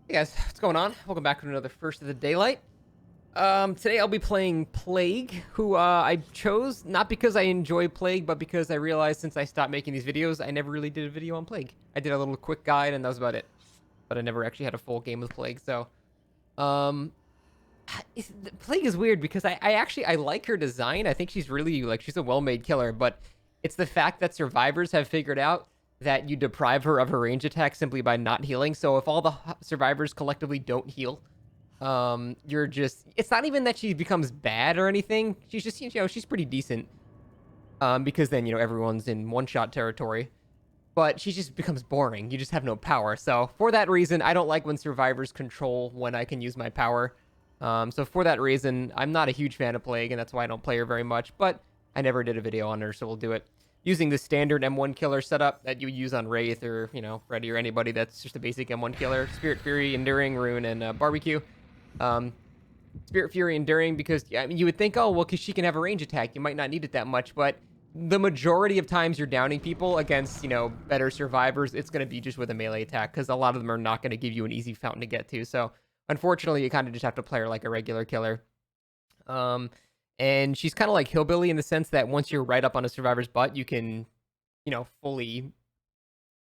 Hey guys, what's going on? Welcome back to another First of the Daylight. Today I'll be playing Plague, who I chose not because I enjoy Plague, but because I realized since I stopped making these videos, I never really did a video on Plague. I did a little quick guide and that was about it. But I never actually had a full game with Plague, so... Um, Plague is weird because I like her design. I think she's really, she's a well-made killer, but it's the fact that survivors have figured out that you deprive her of her range attack simply by not healing. So if all the survivors collectively don't heal, you're just, it's not even that she becomes bad or anything. She's just, she's pretty decent. Because then, everyone's in one-shot territory. But she just becomes boring. You just have no power. So for that reason, I don't like when survivors control when I can use my power. So for that reason, I'm not a huge fan of Plague, and that's why I don't play her very much. But I never did a video on her, so we'll do it using the standard M1 killer setup that you use on Wraith or, Freddy or anybody that's just a basic M1 killer. Spirit Fury, Enduring, Rune, and Barbecue. Spirit Fury, Enduring, because you would think, oh, well, because she can have a range attack, you might not need it that much, but the majority of times you're downing people against, better survivors, it's going to be just with a melee attack, because a lot of them are not going to give you an easy fountain to get to. So, unfortunately, you kind of just have to play her like a regular killer. And she's kind of like Hillbilly in the sense that once you're right up on a survivor's butt, you can, fully,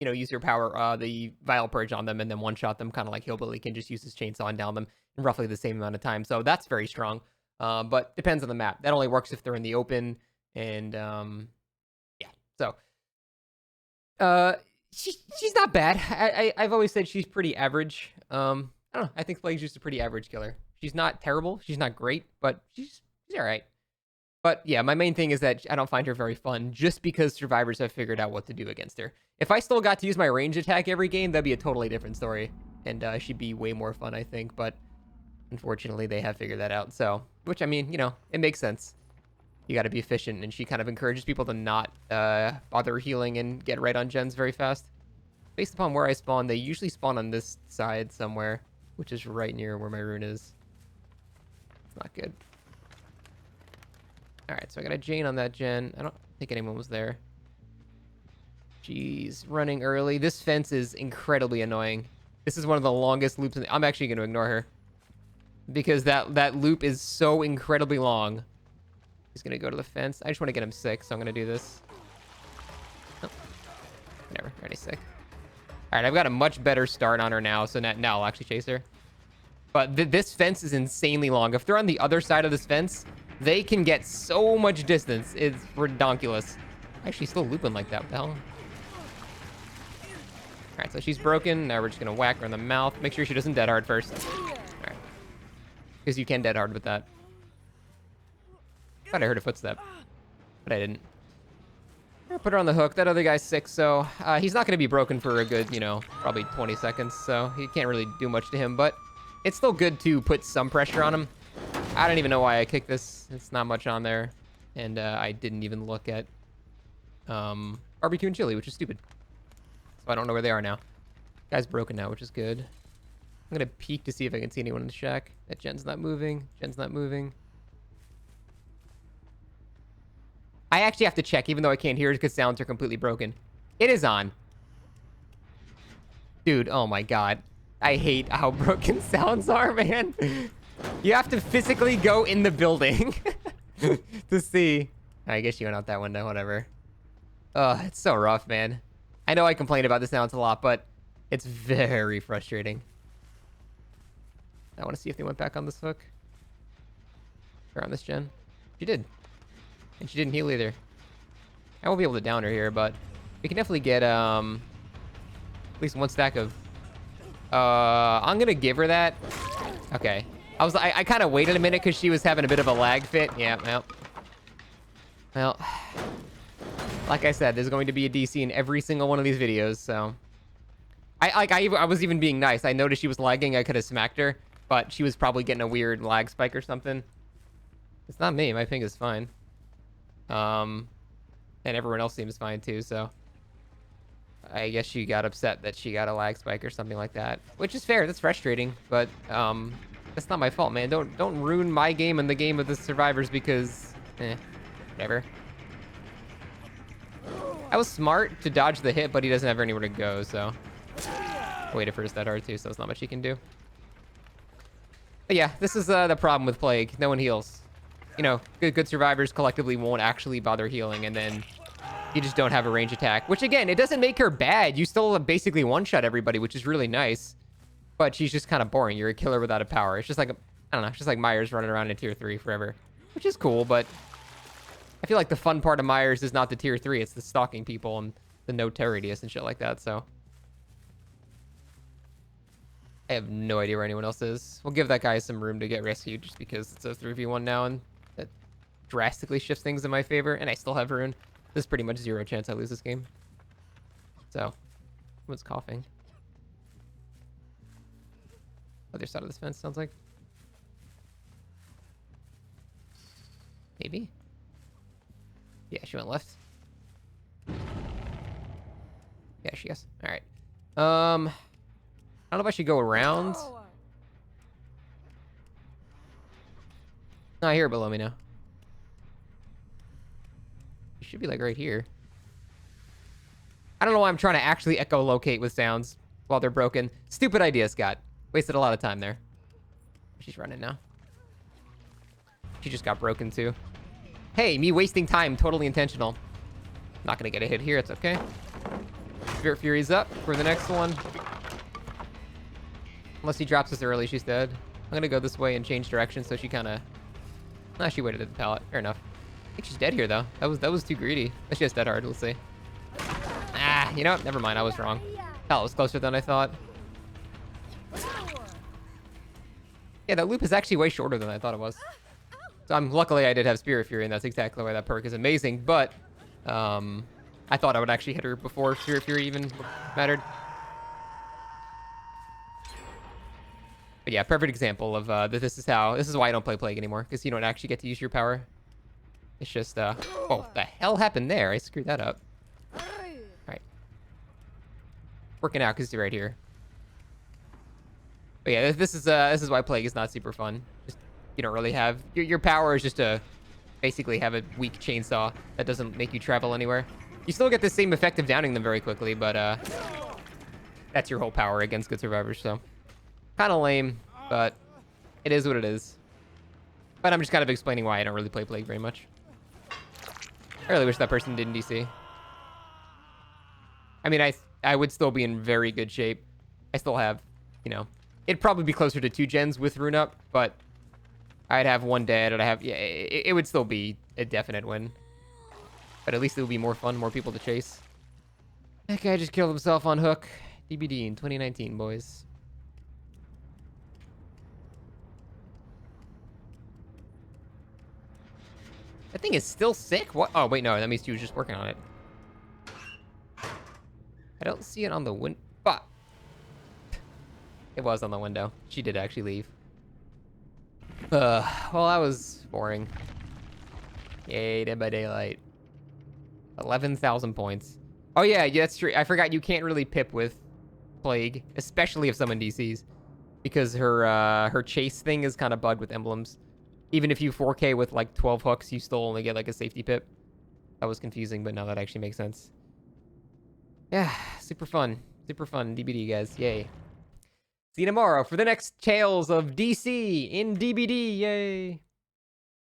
use your power, the Vile Purge on them and then one-shot them, kind of like Hillbilly can just use his chainsaw and down them in roughly the same amount of time. So that's very strong. But depends on the map. That only works if they're in the open. And, yeah. So, she's not bad. I've always said she's pretty average. I don't know. I think Plague's just a pretty average killer. She's not terrible. She's not great, but she's all right. But yeah, my main thing is that I don't find her very fun just because survivors have figured out what to do against her. If I still got to use my range attack every game, that'd be a totally different story. And she'd be way more fun, I think. But unfortunately, they have figured that out. So, which, I mean, it makes sense. You got to be efficient. And she kind of encourages people to not bother healing and get right on gens very fast. Based upon where I spawn, they usually spawn on this side somewhere, which is right near where my rune is. It's not good. Alright, so I got a Jane on that gen. I don't think anyone was there. Jeez, running early. This fence is incredibly annoying. This is one of the longest loops. I'm actually going to ignore her. Because that loop is so incredibly long. He's going to go to the fence. I just want to get him sick, so I'm going to do this. Oh. Whatever, already sick. Alright, I've got a much better start on her now, so now I'll actually chase her. But this fence is insanely long. If they're on the other side of this fence, they can get so much distance. It's redonkulous. Actually, still looping like that. What the hell? Alright, so she's broken. Now we're just going to whack her in the mouth. Make sure she doesn't dead hard first. Alright. Because you can dead hard with that. Thought I heard a footstep. But I didn't. I'll put her on the hook. That other guy's sick, so he's not going to be broken for a good, probably 20 seconds. So he can't really do much to him. But it's still good to put some pressure on him. I don't even know why I kicked this. It's not much on there. And I didn't even look at barbecue and chili, which is stupid. So I don't know where they are now. Guy's broken now, which is good. I'm going to peek to see if I can see anyone in the shack. That gen's not moving. Gen's not moving. I actually have to check, even though I can't hear it because sounds are completely broken. It is on. Dude, oh my god. I hate how broken sounds are, man. You have to physically go in the building to see. I guess you went out that window, whatever. It's so rough, man. I know I complain about the sounds a lot, but it's very frustrating. I want to see if they went back on this hook. Or on this gen. She did. And she didn't heal either. I won't be able to down her here, but we can definitely get at least one stack of... I'm gonna give her that. Okay. I kind of waited a minute because she was having a bit of a lag fit. Yeah, well, like I said, there's going to be a DC in every single one of these videos, so I was even being nice. I noticed she was lagging. I could have smacked her, but she was probably getting a weird lag spike or something. It's not me. My ping is fine. And everyone else seems fine too, so I guess she got upset that she got a lag spike or something like that, which is fair. That's frustrating, but that's not my fault, man. Don't ruin my game and the game of the survivors because whatever. I was smart to dodge the hit, but he doesn't have anywhere to go, so Waited for his dead hard too, so there's not much he can do. But yeah, this is the problem with Plague. No one heals. You know, good survivors collectively won't actually bother healing, and then you just don't have a range attack. Which, again, it doesn't make her bad. You still basically one-shot everybody, which is really nice. But she's just kind of boring. You're a killer without a power. It's just like, I don't know, it's just like Myers running around in tier 3 forever. Which is cool, but I feel like the fun part of Myers is not the tier 3. It's the stalking people and the no terror radius and shit like that, so. I have no idea where anyone else is. We'll give that guy some room to get rescued just because it's a 3v1 now, and that drastically shifts things in my favor, and I still have Rune. There's pretty much 0 chance I lose this game. So, someone's coughing. Other side of this fence, sounds like. Maybe? Yeah, she went left. Yeah, she is. Alright. I don't know if I should go around. No, I hear her below me now. She should be like right here. I don't know why I'm trying to actually echolocate with sounds while they're broken. Stupid idea, Scott. Wasted a lot of time there. She's running now. She just got broken too. Hey, me wasting time, totally intentional. Not gonna get a hit here, it's okay. Spirit Fury's up for the next one. Unless he drops us early, she's dead. I'm gonna go this way and change direction so she kinda... Nah, she waited at the pallet. Fair enough. I think she's dead here though. That was too greedy. She has dead hard, we'll see. Ah, you know what? Never mind, I was wrong. Hell, it was closer than I thought. Yeah, that loop is actually way shorter than I thought it was. So luckily I did have Spirit Fury, and that's exactly why that perk is amazing, but I thought I would actually hit her before Spirit Fury even mattered. But yeah, perfect example of this is why I don't play Plague anymore, because you don't actually get to use your power. It's just oh, what the hell happened there? I screwed that up. Alright. Working out because it's right here. But yeah, this is why Plague is not super fun. Just, you don't really have your power is just to basically have a weak chainsaw that doesn't make you travel anywhere. You still get the same effect of downing them very quickly, but that's your whole power against good survivors, so kind of lame, but it is what it is. But I'm just kind of explaining why I don't really play Plague very much. I really wish that person didn't DC. I mean, I would still be in very good shape. I still have, you know, it'd probably be closer to 2 gens with Rune up, but I'd have 1 dead, and it would still be a definite win. But at least it would be more fun, more people to chase. That guy just killed himself on hook. DBD in 2019, boys. That thing is still sick? What? Oh, wait, no, that means she was just working on it. I don't see it on the window. Fuck. It was on the window. She did actually leave. Well, that was boring. Yay, Dead by Daylight. 11,000 points. Oh, yeah, that's true. I forgot you can't really pip with Plague, especially if someone DCs, because her chase thing is kind of bugged with emblems. Even if you 4K with like 12 hooks, you still only get like a safety pip. That was confusing, but now that actually makes sense. Yeah, super fun. Super fun. DBD, guys. Yay. See you tomorrow for the next Tales of DC in DBD. Yay.